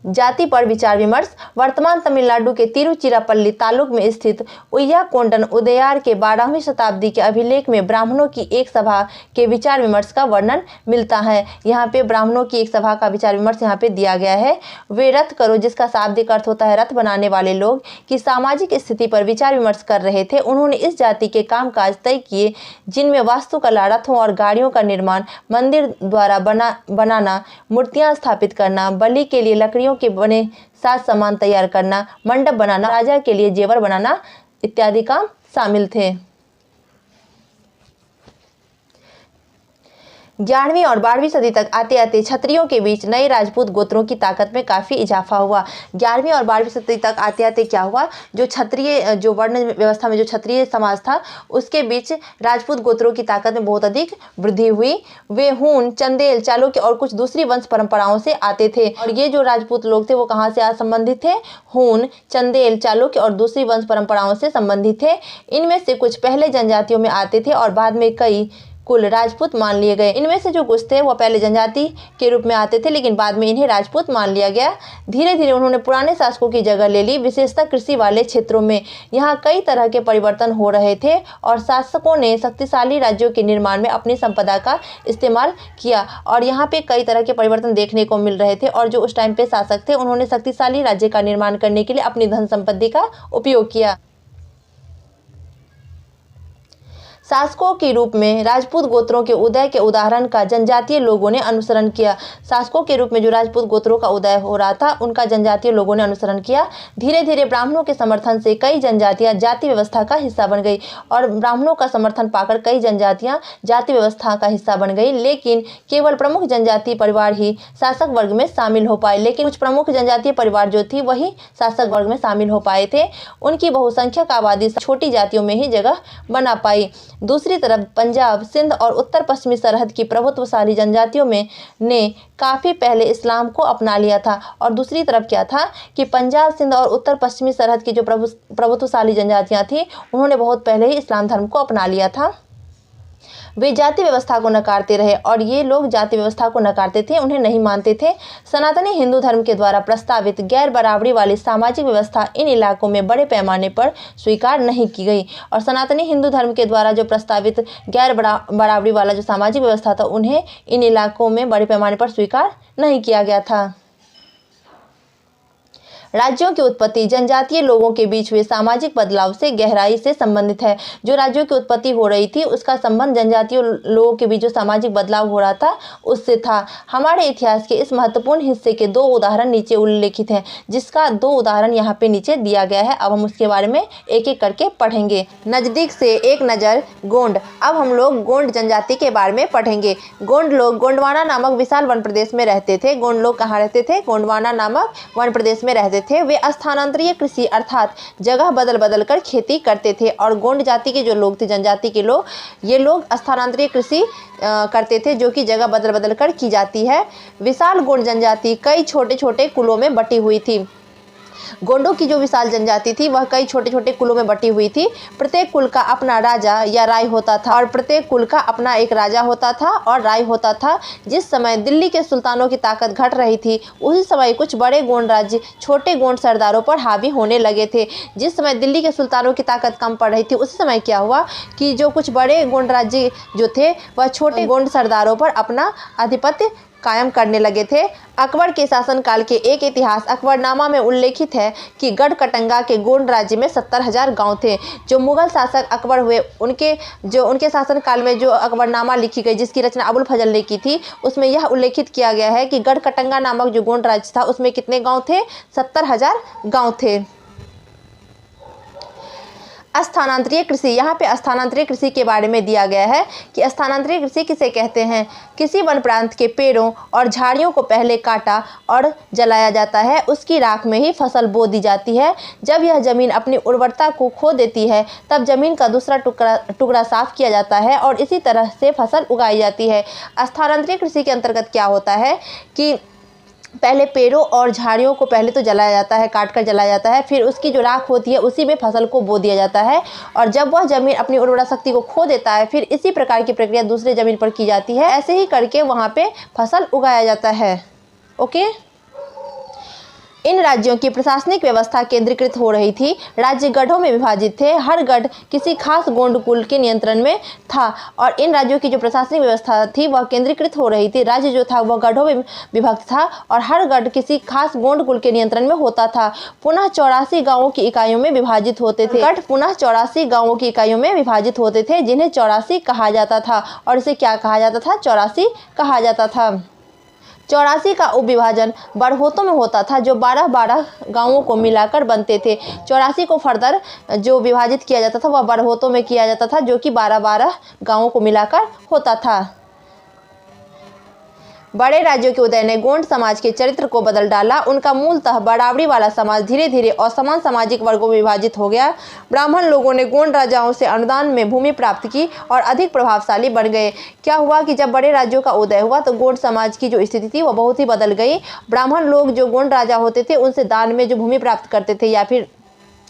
जाति पर विचार विमर्श। वर्तमान तमिलनाडु के तिरुचिरापल्ली तालुक में स्थित उय्याकोंडन उदयार के 12वीं शताब्दी के अभिलेख में ब्राह्मणों की एक सभा के विचार विमर्श का वर्णन मिलता है। यहाँ पे ब्राह्मणों की एक सभा का विचार विमर्श यहाँ पे दिया गया है। वे रथ करो, जिसका शाब्दिक अर्थ होता है रथ बनाने वाले लोग, की सामाजिक स्थिति पर विचार विमर्श कर रहे थे। उन्होंने इस जाति के कामकाज तय किए जिनमें वास्तुकला, रथों और गाड़ियों का निर्माण, मंदिर द्वारा बनाना, मूर्तियां स्थापित करना, बलि के लिए लकड़ियों के बने साज सामान तैयार करना, मंडप बनाना, राजा के लिए जेवर बनाना इत्यादि काम शामिल थे। 11वीं और 12वीं सदी तक आते आते क्षत्रियों के बीच नए राजपूत गोत्रों की ताकत में काफ़ी इजाफा हुआ। 11वीं और 12वीं सदी तक आते आते क्या हुआ, जो क्षत्रिय, जो वर्ण व्यवस्था में जो क्षत्रिय समाज था, उसके बीच राजपूत गोत्रों की ताकत में बहुत अधिक वृद्धि हुई। वे हून, चंदेल, चालुक्य और कुछ दूसरी वंश परंपराओं से आते थे। और ये जो राजपूत लोग थे वो कहाँ से संबंधित थे? हून, चंदेल, चालुक्य और दूसरी वंश परंपराओं से संबंधित थे। इनमें से कुछ पहले जनजातियों में आते थे और बाद में कई कुल राजपूत मान लिए गए। इनमें से जो कुछ थे वो पहले जनजाति के रूप में आते थे, लेकिन बाद में इन्हें राजपूत मान लिया गया। धीरे धीरे उन्होंने पुराने शासकों की जगह ले ली, विशेषतः कृषि वाले क्षेत्रों में। यहाँ कई तरह के परिवर्तन हो रहे थे और शासकों ने शक्तिशाली राज्यों के निर्माण में अपनी संपदा का इस्तेमाल किया। और यहाँ पे कई तरह के परिवर्तन देखने को मिल रहे थे और जो उस टाइम पे शासक थे उन्होंने शक्तिशाली राज्य का निर्माण करने के लिए अपनी धन संपत्ति का उपयोग किया। शासकों के रूप में राजपूत गोत्रों के उदय के उदाहरण का जनजातीय लोगों ने अनुसरण किया। शासकों के रूप में जो राजपूत गोत्रों का उदय हो रहा था उनका जनजातीय लोगों ने अनुसरण किया। धीरे धीरे ब्राह्मणों के समर्थन से कई जनजातियां जाति व्यवस्था का हिस्सा बन गई और ब्राह्मणों का समर्थन पाकर कई जनजातियां जाति व्यवस्था का हिस्सा बन गई। लेकिन केवल प्रमुख जनजातीय परिवार ही शासक वर्ग में शामिल हो पाए। लेकिन कुछ प्रमुख जनजातीय परिवार जो थी वही शासक वर्ग में शामिल हो पाए थे। उनकी बहुसंख्यक आबादी छोटी जातियों में ही जगह बना पाई। दूसरी तरफ पंजाब, सिंध और उत्तर पश्चिमी सरहद की प्रभुत्वशाली जनजातियों में ने काफ़ी पहले इस्लाम को अपना लिया था। और दूसरी तरफ क्या था कि पंजाब, सिंध और उत्तर पश्चिमी सरहद की जो प्रभुत्वशाली जनजातियां थी उन्होंने बहुत पहले ही इस्लाम धर्म को अपना लिया था। वे जाति व्यवस्था को नकारते रहे और ये लोग जाति व्यवस्था को नकारते थे, उन्हें नहीं मानते थे। सनातनी हिंदू धर्म के द्वारा प्रस्तावित गैर बराबरी वाली सामाजिक व्यवस्था इन इलाकों में बड़े पैमाने पर स्वीकार नहीं की गई। और सनातनी हिंदू धर्म के द्वारा जो प्रस्तावित गैर बराबरी वाला जो सामाजिक व्यवस्था था उन्हें इन इलाकों में बड़े पैमाने पर स्वीकार नहीं किया गया था। राज्यों की उत्पत्ति जनजातीय लोगों के बीच हुए सामाजिक बदलाव से गहराई से संबंधित है। जो राज्यों की उत्पत्ति हो रही थी उसका संबंध जनजातीय लोगों के बीच जो सामाजिक बदलाव हो रहा था उससे था। हमारे इतिहास के इस महत्वपूर्ण हिस्से के 2 उदाहरण नीचे उल्लेखित हैं, जिसका 2 उदाहरण यहाँ पे नीचे दिया गया है। अब हम उसके बारे में एक एक करके पढ़ेंगे। नज़दीक से एक नज़र गोंड। अब हम लोग गोंड जनजाति के बारे में पढ़ेंगे। गोंड लोग गोंडवाना नामक विशाल वन प्रदेश में रहते थे। गोंड लोग कहाँ रहते थे? गोंडवाना नामक वन प्रदेश में रहते थे। वे स्थानांतरीय कृषि अर्थात जगह बदल बदल कर खेती करते थे। और गोंड जाति के जो लोग थे, जनजाति के लोग, ये लोग स्थानांतरीय कृषि करते थे जो कि जगह बदल बदल कर की जाती है। विशाल गोंड जनजाति कई छोटे छोटे कुलों में बटी हुई थी। गोंडों की जो विशाल जनजाति थी वह कई छोटे छोटे कुलों में बटी हुई थी। प्रत्येक कुल का अपना राजा या राय होता था और प्रत्येक कुल का अपना एक राजा होता था और राय होता था। जिस समय दिल्ली के सुल्तानों की ताकत घट रही थी उसी समय कुछ बड़े गोंड राज्य छोटे गोंड सरदारों पर हावी होने लगे थे। जिस समय दिल्ली के सुल्तानों की ताकत कम पड़ रही थी उसी समय क्या हुआ कि जो कुछ बड़े गोंड राज्य जो थे वह छोटे गोंड सरदारों पर अपना आधिपत्य कायम करने लगे थे। अकबर के शासनकाल के एक इतिहास अकबरनामा में उल्लेखित है कि गढ़कटंगा के गोंड राज्य में 70,000 गांव थे। जो मुगल शासक अकबर हुए उनके शासनकाल में जो अकबरनामा लिखी गई जिसकी रचना अबुल फजल ने की थी उसमें यह उल्लेखित किया गया है कि गढ़कटंगा नामक जो गोंड राज्य था उसमें कितने गाँव थे? 70,000 गाँव थे। स्थानांतरीय कृषि। यहाँ पे स्थानांतरीय कृषि के बारे में दिया गया है कि स्थानांतरीय कृषि किसे कहते हैं? किसी वन प्रांत के पेड़ों और झाड़ियों को पहले काटा और जलाया जाता है, उसकी राख में ही फसल बो दी जाती है। जब यह जमीन अपनी उर्वरता को खो देती है तब जमीन का दूसरा टुकड़ा साफ किया जाता है और इसी तरह से फसल उगाई जाती है। स्थानांतरीय कृषि के अंतर्गत क्या होता है कि पहले पेड़ों और झाड़ियों को पहले तो जलाया जाता है, काट कर जलाया जाता है, फिर उसकी जो राख होती है उसी में फसल को बो दिया जाता है। और जब वह ज़मीन अपनी उर्वरा शक्ति को खो देता है, फिर इसी प्रकार की प्रक्रिया दूसरे ज़मीन पर की जाती है। ऐसे ही करके वहाँ पे फसल उगाया जाता है। ओके। इन राज्यों की प्रशासनिक व्यवस्था केंद्रीकृत हो रही थी। राज्य गढ़ों में विभाजित थे। हर गढ़ किसी खास गोंड कुल के नियंत्रण में था और इन राज्यों की जो प्रशासनिक व्यवस्था थी वह केंद्रीकृत हो रही थी। राज्य जो था वह गढ़ों में विभक्त था और हर गढ़ किसी खास गोंड कुल के नियंत्रण में होता था। पुनः 84 गांवों की इकाइयों में विभाजित होते थे। गढ़ पुनः 84 गांवों की इकाइयों में विभाजित होते थे, जिन्हें 84 कहा जाता था। और इसे क्या कहा जाता था? 84 कहा जाता था। 84 का उपविभाजन बड़होतों में होता था, जो 12-12 गांवों को मिलाकर बनते थे। 84 को फर्दर जो विभाजित किया जाता था वह बड़होतों में किया जाता था, जो कि 12-12 गांवों को मिलाकर होता था। बड़े राज्यों के उदय ने गोंड समाज के चरित्र को बदल डाला। उनका मूलतः बराबरी वाला समाज धीरे धीरे असमान सामाजिक वर्गों में विभाजित हो गया। ब्राह्मण लोगों ने गोंड राजाओं से अनुदान में भूमि प्राप्त की और अधिक प्रभावशाली बन गए। क्या हुआ कि जब बड़े राज्यों का उदय हुआ तो गोंड समाज की जो स्थिति थी वह बहुत ही बदल गई। ब्राह्मण लोग जो गोंड राजा होते थे उनसे दान में जो भूमि प्राप्त करते थे या फिर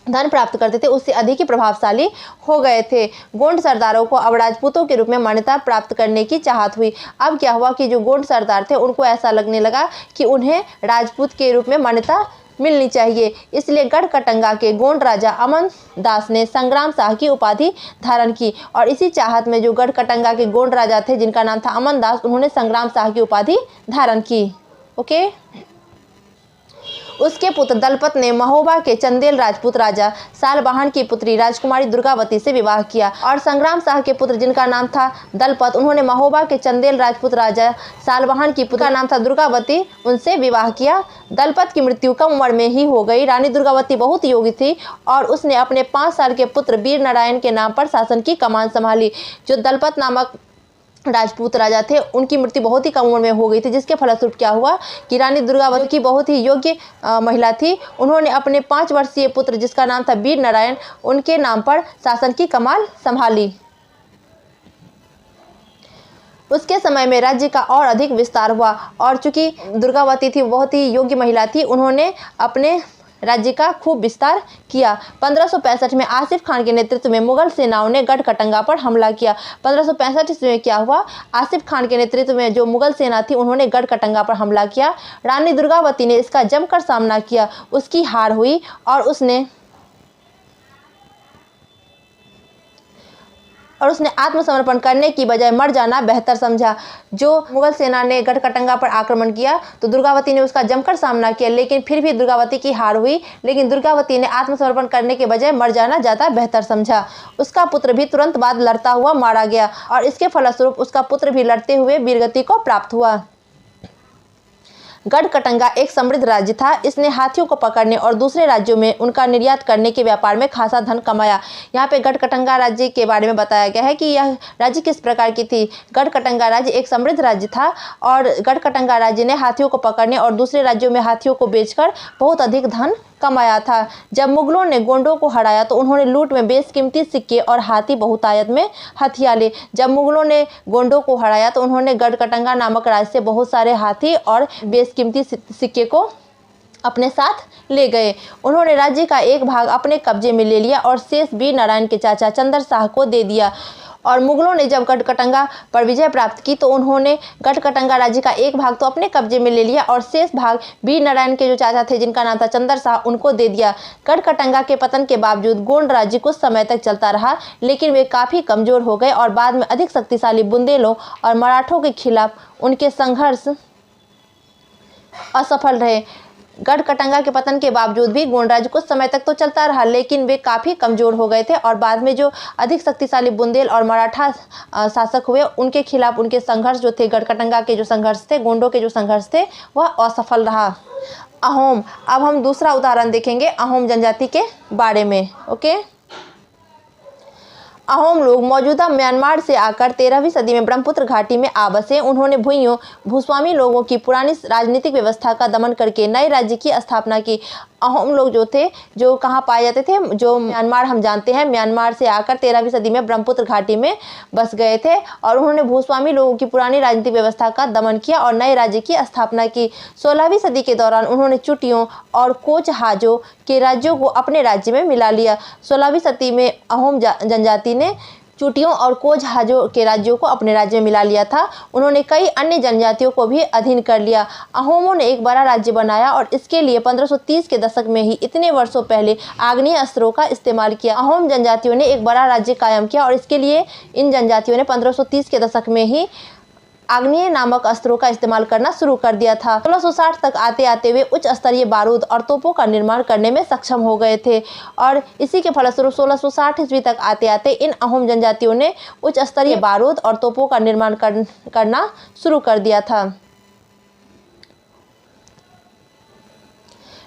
धन प्राप्त करते थे उससे अधिक ही प्रभावशाली हो गए थे। गोंड सरदारों को अब राजपूतों के रूप में मान्यता प्राप्त करने की चाहत हुई। अब क्या हुआ कि जो गोंड सरदार थे उनको ऐसा लगने लगा कि उन्हें राजपूत के रूप में मान्यता मिलनी चाहिए। इसलिए गढ़कटंगा के गोंड राजा अमन दास ने संग्राम शाह की उपाधि धारण की और इसी चाहत में जो गढ़कटंगा के गोंड राजा थे जिनका नाम था अमन दास, उन्होंने संग्राम शाह की उपाधि धारण की। ओके। उसके पुत्र दलपत ने महोबा के चंदेल राजपूत राजा सालबहान की पुत्री राजकुमारी दुर्गावती से विवाह किया और संग्राम शाह के पुत्र जिनका नाम था दलपत, उन्होंने महोबा के चंदेल राजपूत राजा सालबहान की पुत्री का नाम था दुर्गावती, उनसे विवाह किया। दलपत की मृत्यु कम उम्र में ही हो गई। रानी दुर्गावती बहुत योग्य थी और उसने अपने 5 साल के पुत्र वीर नारायण के नाम पर शासन की कमान संभाली। जो दलपत नामक राजपूत राजा थे उनकी मृत्यु बहुत ही कम उम्र में हो गई थी, जिसके फलस्वरूप क्या हुआ कि रानी दुर्गावती की बहुत ही योग्य महिला थी, उन्होंने अपने 5 वर्षीय पुत्र जिसका नाम था वीर नारायण, उनके नाम पर शासन की कमान संभाली। उसके समय में राज्य का और अधिक विस्तार हुआ और चूंकि दुर्गावती थी बहुत ही योग्य महिला थी, उन्होंने अपने राज्य का खूब विस्तार किया। 1565 में आसिफ खान के नेतृत्व में मुगल सेनाओं ने गढ़कटंगा पर हमला किया। 1565 में क्या हुआ? आसिफ खान के नेतृत्व में जो मुगल सेना थी उन्होंने गढ़कटंगा पर हमला किया। रानी दुर्गावती ने इसका जमकर सामना किया, उसकी हार हुई और उसने आत्मसमर्पण करने की बजाय मर जाना बेहतर समझा। जो मुगल सेना ने गढ़कटंगा पर आक्रमण किया तो दुर्गावती ने उसका जमकर सामना किया, लेकिन फिर भी दुर्गावती की हार हुई। लेकिन दुर्गावती ने आत्मसमर्पण करने के बजाय मर जाना ज़्यादा बेहतर समझा। उसका पुत्र भी तुरंत बाद लड़ता हुआ मारा गया और इसके फलस्वरूप उसका पुत्र भी लड़ते हुए वीरगति को प्राप्त हुआ। गढ़कटंगा एक समृद्ध राज्य था। इसने हाथियों को पकड़ने और दूसरे राज्यों में उनका निर्यात करने के व्यापार में खासा धन कमाया। यहाँ पे गढ़कटंगा राज्य के बारे में बताया गया है कि यह राज्य किस प्रकार की थी। गढ़कटंगा राज्य एक समृद्ध राज्य था और गढ़कटंगा राज्य ने हाथियों को पकड़ने और दूसरे राज्यों में हाथियों को बेचकर बहुत अधिक धन कमाया था। जब मुगलों ने गोंडों को हराया तो उन्होंने लूट में बेशकीमती सिक्के और हाथी बहुतायत में हथिया ले। जब मुगलों ने गोंडों को हराया तो उन्होंने गढ़कटंगा नामक राज्य से बहुत सारे हाथी और बेशकीमती सिक्के को अपने साथ ले गए। उन्होंने राज्य का एक भाग अपने कब्जे में ले लिया और शेष वीर नारायण के चाचा चंदर शाह को दे दिया। और मुगलों ने जब गढ़कटंगा पर विजय प्राप्त की तो उन्होंने गढ़कटंगा राज्य का एक भाग तो अपने कब्जे में ले लिया और शेष भाग वीर नारायण के जो चाचा थे जिनका नाम था चंदर शाह, उनको दे दिया। गढ़कटंगा के पतन के बावजूद गोंड राज्य कुछ समय तक चलता रहा, लेकिन वे काफ़ी कमज़ोर हो गए और बाद में अधिक शक्तिशाली बुंदेलों और मराठों के खिलाफ उनके संघर्ष असफल रहे। गढ़कटंगा के पतन के बावजूद भी गोंड राज्य कुछ समय तक तो चलता रहा, लेकिन वे काफ़ी कमज़ोर हो गए थे और बाद में जो अधिक शक्तिशाली बुंदेल और मराठा शासक हुए उनके खिलाफ उनके संघर्ष जो थे, गढ़कटंगा के जो संघर्ष थे, गोंडों के जो संघर्ष थे, वह असफल रहा। अहोम। अब हम दूसरा उदाहरण देखेंगे अहोम जनजाति के बारे में। ओके। अहोम लोग मौजूदा म्यांमार से आकर 13वीं सदी में ब्रह्मपुत्र घाटी में आ बसे। उन्होंने भूस्वामी लोगों की पुरानी राजनीतिक व्यवस्था का दमन करके नए राज्य की स्थापना की। अहोम लोग जो थे, जो कहाँ पाए जाते थे, जो म्यांमार हम जानते हैं, म्यांमार से आकर 13वीं सदी में ब्रह्मपुत्र घाटी में बस गए थे और उन्होंने भूस्वामी लोगों की पुरानी राजनीतिक व्यवस्था का दमन किया और नए राज्य की स्थापना की। 16वीं सदी के दौरान उन्होंने चुटियों और कोचहाजों के राज्यों को अपने राज्य में मिला लिया। 16वीं सदी में अहोम जनजाति ने चुटियों और कोचहाजों के राज्यों को अपने राज्य में मिला लिया था। उन्होंने कई अन्य जनजातियों को भी अधीन कर लिया। अहोमों ने एक बड़ा राज्य बनाया और इसके लिए 1530 के दशक में ही इतने वर्षों पहले आग्नेय अस्त्रों का इस्तेमाल किया। अहोम जनजातियों ने एक बड़ा राज्य कायम किया और इसके लिए इन जनजातियों ने 1530 के दशक में ही आग्नेय नामक अस्त्रों का इस्तेमाल करना शुरू कर दिया था। 1660 तक आते आते वे उच्च स्तरीय बारूद और तोपों का निर्माण करने में सक्षम हो गए थे और इसी के फलस्वरूप 1660 ईस्वी तक आते आते इन अहोम जनजातियों ने उच्च स्तरीय बारूद और तोपों का निर्माण करना शुरू कर दिया था।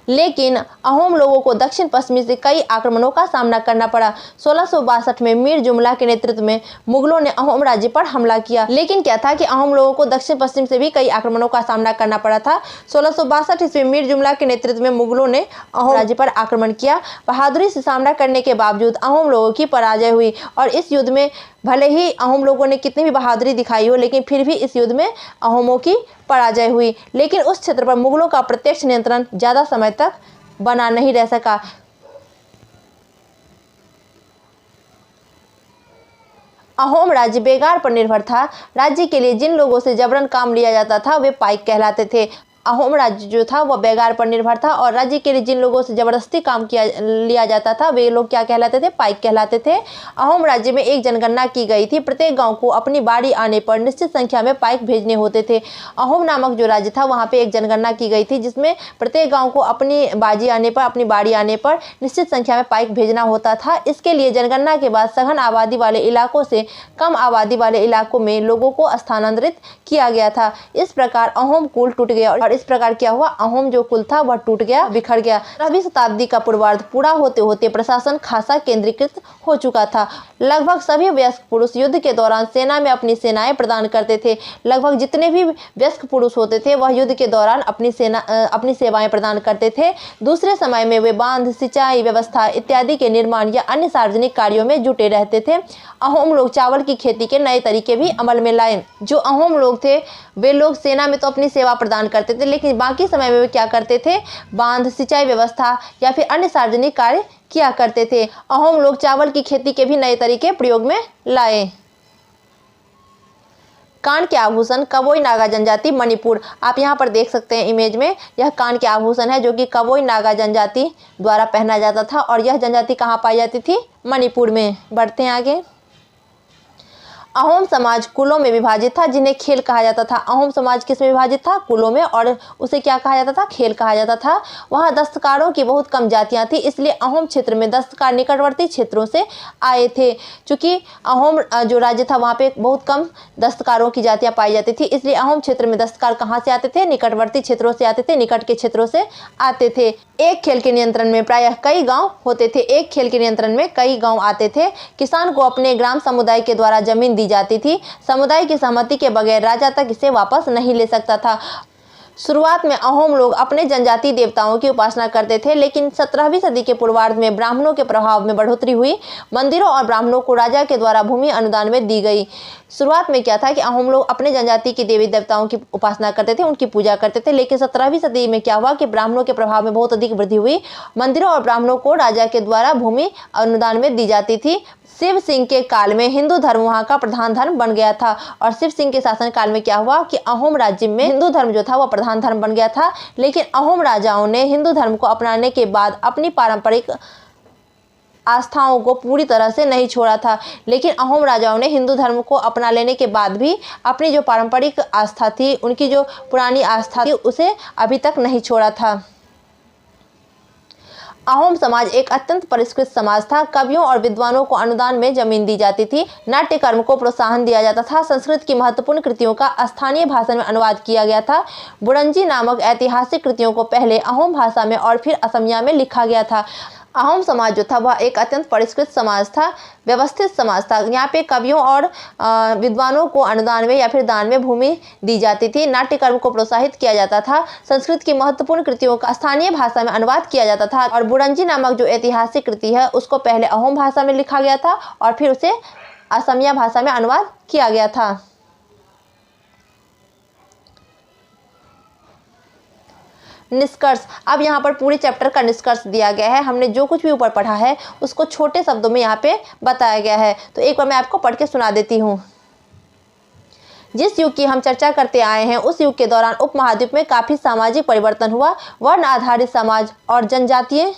लेकिन अहोम लोगों को दक्षिण पश्चिमी से कई आक्रमणों का सामना करना पड़ा। 1662 में मीर जुमला के नेतृत्व में मुगलों ने अहोम राज्य पर हमला किया। लेकिन क्या था कि अहोम लोगों को दक्षिण पश्चिम से भी कई आक्रमणों का सामना करना पड़ा था। 1662 ईस्वी में मीर जुमला के नेतृत्व में मुगलों ने अहोम राज्य पर आक्रमण किया। बहादुरी से सामना करने के बावजूद अहोम लोगों की पराजय हुई और इस युद्ध में भले ही अहोम लोगों ने कितनी भी बहादुरी दिखाई हो, लेकिन फिर भी इस युद्ध में अहोमों की पराजय हुई। लेकिन उस क्षेत्र पर मुगलों का प्रत्यक्ष नियंत्रण ज़्यादा समय तक बना नहीं रह सका। अहोम राज्य बेगार पर निर्भर था। राज्य के लिए जिन लोगों से जबरन काम लिया जाता था वे पाइक कहलाते थे। अहोम राज्य जो था वह बेगार पर निर्भर था और राज्य के लिए जिन लोगों से जबरदस्ती काम लिया जाता था वे लोग क्या कहलाते थे? पाइक कहलाते थे। अहोम राज्य में एक जनगणना की गई थी। प्रत्येक गांव को अपनी बारी आने पर निश्चित संख्या में पाइक भेजने होते थे। अहोम नामक जो राज्य था वहाँ पे एक जनगणना की गई थी जिसमें प्रत्येक गाँव को अपनी बारी आने पर निश्चित संख्या में पाइक भेजना होता था। इसके लिए जनगणना के बाद सघन आबादी वाले इलाकों से कम आबादी वाले इलाकों में लोगों को स्थानांतरित किया गया था। इस प्रकार अहोम कुल टूट गया और इस प्रकार क्या हुआ? अहोम जो कुल था वह टूट गया, बिखर गया। 18वीं शताब्दी का पूर्वार्ध पूरा होते होते प्रशासन खासा केंद्रीकृत हो चुका था। लगभग सभी वयस्क पुरुष युद्ध के दौरान सेना में अपनी सेनाएं प्रदान करते थे। लगभग जितने भी वयस्क पुरुष होते थे वह युद्ध के दौरान अपनी सेवाएं प्रदान करते थे। दूसरे समय में वे बांध, सिंचाई व्यवस्था इत्यादि के निर्माण या अन्य सार्वजनिक कार्यों में जुटे रहते थे। अहोम लोग चावल की खेती के नए तरीके भी अमल में लाए। जो अहोम लोग थे वे लोग सेना में तो अपनी सेवा प्रदान करते थे, लेकिन बाकी समय में वे क्या करते थे? बांध, सिंचाई व्यवस्था या फिर अन्य सार्वजनिक कार्य किया करते थे। अहोम लोग चावल की खेती के भी नए तरीके प्रयोग में लाए। कान के आभूषण, कवोई नागा जनजाति, मणिपुर। आप यहाँ पर देख सकते हैं इमेज में, यह कान के आभूषण है जो कि कवोई नागा जनजाति द्वारा पहना जाता था और यह जनजाति कहाँ पाई जाती थी? मणिपुर में। बढ़ते हैं आगे। अहोम समाज कुलों में विभाजित था जिन्हें खेल कहा जाता था। अहोम समाज किस में विभाजित था? कुलों में, और उसे क्या कहा जाता था? खेल कहा जाता था। वहाँ दस्तकारों की बहुत कम जातियाँ थी, इसलिए अहोम क्षेत्र में दस्तकार निकटवर्ती क्षेत्रों से आए थे। चूँकि अहोम जो राज्य था वहाँ पे बहुत कम दस्तकारों की जातियाँ पाई जाती थी, इसलिए अहोम क्षेत्र में दस्तकार कहाँ से आते थे? निकटवर्ती क्षेत्रों से आते थे, निकट के क्षेत्रों से आते थे। एक खेल के नियंत्रण में प्रायः कई गांव होते थे। एक खेल के नियंत्रण में कई गांव आते थे। किसान को अपने ग्राम समुदाय के द्वारा जमीन दी जाती थी। समुदाय की सहमति के बगैर राजा तक इसे वापस नहीं ले सकता था। शुरुआत में अहोम लोग अपने जनजातीय देवताओं की उपासना करते थे, लेकिन 17वीं सदी के पूर्वार्ध में ब्राह्मणों के प्रभाव में बढ़ोतरी हुई। मंदिरों और ब्राह्मणों को राजा के द्वारा भूमि अनुदान में दी गई। शुरुआत में क्या था कि अहोम लोग अपने जनजाति के देवी देवताओं की उपासना करते थे, उनकी पूजा करते थे, लेकिन 17वीं सदी में क्या हुआ कि ब्राह्मणों के प्रभाव में बहुत अधिक वृद्धि हुई। मंदिरों और ब्राह्मणों को राजा के द्वारा भूमि अनुदान में दी जाती थी। शिव सिंह के काल में हिंदू धर्म वहाँ का प्रधान धर्म बन गया था और शिव सिंह के शासन काल में क्या हुआ कि अहोम राज्य में हिंदू धर्म जो था वह प्रधान धर्म बन गया था। लेकिन अहोम राजाओं ने हिंदू धर्म को अपनाने के बाद अपनी पारंपरिक आस्थाओं को पूरी तरह से नहीं छोड़ा था। लेकिन अहोम राजाओं ने हिंदू धर्म को अपना लेने के बाद भी अपनी जो पारंपरिक आस्था थी, उनकी जो पुरानी आस्था थी, उसे अभी तक नहीं छोड़ा था। अहोम समाज एक अत्यंत परिष्कृत समाज था। कवियों और विद्वानों को अनुदान में जमीन दी जाती थी। नाट्य कर्म को प्रोत्साहन दिया जाता था। संस्कृत की महत्वपूर्ण कृतियों का स्थानीय भाषा में अनुवाद किया गया था। बुरंजी नामक ऐतिहासिक कृतियों को पहले अहोम भाषा में और फिर असमिया में लिखा गया था। अहोम समाज जो था वह एक अत्यंत परिष्कृत समाज था, व्यवस्थित समाज था। यहाँ पे कवियों और विद्वानों को अनुदान में या फिर दान में भूमि दी जाती थी। नाट्य कर्म को प्रोत्साहित किया जाता था। संस्कृत की महत्वपूर्ण कृतियों का स्थानीय भाषा में अनुवाद किया जाता था और बुरंजी नामक जो ऐतिहासिक कृति है उसको पहले अहोम भाषा में लिखा गया था और फिर उसे असमिया भाषा में अनुवाद किया गया था। निष्कर्ष। अब यहाँ पर पूरे चैप्टर का निष्कर्ष दिया गया है। हमने जो कुछ भी ऊपर पढ़ा है उसको छोटे शब्दों में यहाँ पे बताया गया है। तो एक बार मैं आपको पढ़ के सुना देती हूँ। जिस युग की हम चर्चा करते आए हैं उस युग के दौरान उपमहाद्वीप में काफ़ी सामाजिक परिवर्तन हुआ। वर्ण आधारित समाज और जनजातीय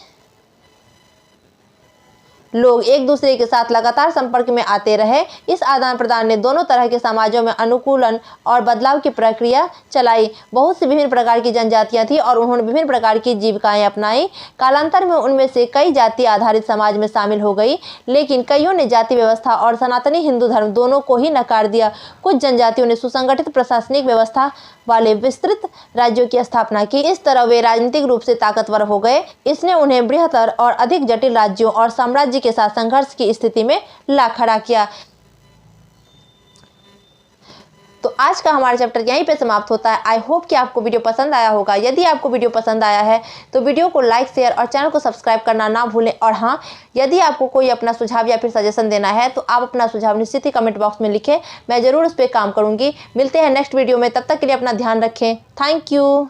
लोग एक दूसरे के साथ लगातार संपर्क में आते रहे। इस आदान प्रदान ने दोनों तरह के समाजों में अनुकूलन और बदलाव की प्रक्रिया चलाई। बहुत सी विभिन्न प्रकार की जनजातियां थी और उन्होंने विभिन्न प्रकार की जीविकाएं अपनाई। कालांतर में उनमें से कई जाति आधारित समाज में शामिल हो गई, लेकिन कईयों ने जाति व्यवस्था और सनातनी हिंदू धर्म दोनों को ही नकार दिया। कुछ जनजातियों ने सुसंगठित प्रशासनिक व्यवस्था वाले विस्तृत राज्यों की स्थापना की। इस तरह वे राजनीतिक रूप से ताकतवर हो गए। इसने उन्हें बृहत्तर और अधिक जटिल राज्यों और साम्राज्य के साथ संघर्ष की स्थिति में ला खड़ा किया। तो आज का हमारा चैप्टर यहीं पे समाप्त होता है। आई होप कि आपको वीडियो पसंद आया होगा। यदि आपको वीडियो पसंद आया है तो वीडियो को लाइक, शेयर और चैनल को सब्सक्राइब करना ना भूलें। और हाँ, यदि आपको कोई अपना सुझाव या फिर सजेशन देना है तो आप अपना सुझाव निश्चित ही कमेंट बॉक्स में लिखें। मैं ज़रूर उस पर काम करूँगी। मिलते हैं नेक्स्ट वीडियो में, तब तक के लिए अपना ध्यान रखें। Thank you.